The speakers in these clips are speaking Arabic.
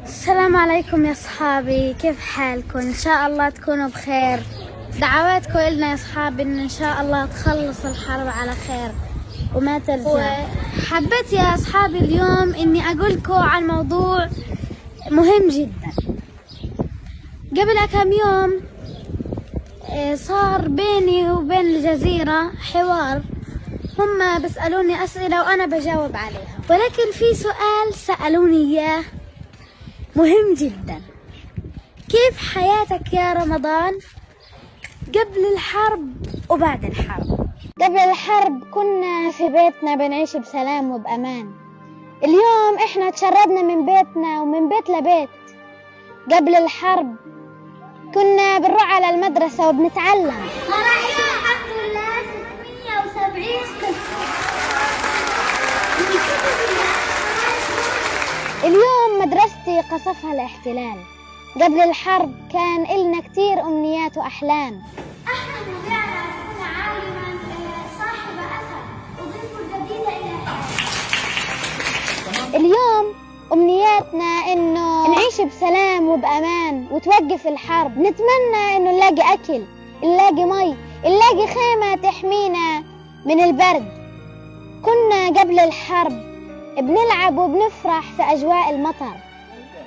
السلام عليكم يا أصحابي، كيف حالكم؟ إن شاء الله تكونوا بخير. دعواتكم إلنا يا أصحابي إن شاء الله تخلص الحرب على خير وما ترجع. حبيت يا أصحابي اليوم إني أقولكم عن موضوع مهم جدا. قبل كم يوم صار بيني وبين الجزيرة حوار، هم بيسألوني أسئلة وأنا بجاوب عليها، ولكن في سؤال سألوني إياه مهم جدا. كيف حياتك يا رمضان قبل الحرب وبعد الحرب؟ قبل الحرب كنا في بيتنا بنعيش بسلام وبأمان. اليوم احنا تشردنا من بيتنا ومن بيت لبيت. قبل الحرب كنا بنروح على المدرسة وبنتعلم. الحمد لله 670. اليوم مدرستي قصفها الاحتلال. قبل الحرب كان إلنا كتير أمنيات وأحلام. أحلم وبيعنا أكون عالما صاحب أثر وضيف الجديدة إلى حياتي. اليوم أمنياتنا إنه نعيش بسلام وبأمان وتوقف الحرب. نتمنى إنه نلاقي أكل، نلاقي مي، نلاقي خيمة تحمينا من البرد. كنا قبل الحرب بنلعب وبنفرح في أجواء المطر.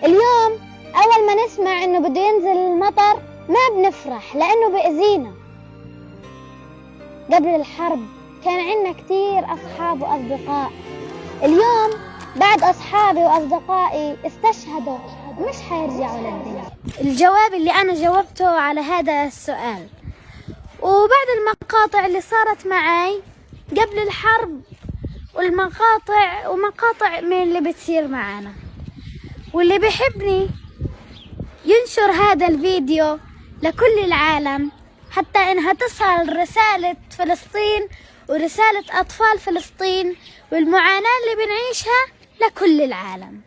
اليوم أول ما نسمع إنه بده ينزل المطر ما بنفرح لأنه بيأذينا. قبل الحرب كان عندنا كتير أصحاب وأصدقاء. اليوم بعد أصحابي وأصدقائي استشهدوا مش حيرجعوا للدنيا. الجواب اللي أنا جاوبته على هذا السؤال وبعد المقاطع اللي صارت معي قبل الحرب ومقاطع من اللي بتصير معانا، واللي بيحبني ينشر هذا الفيديو لكل العالم حتى انها تصل رسالة فلسطين ورسالة اطفال فلسطين والمعاناة اللي بنعيشها لكل العالم.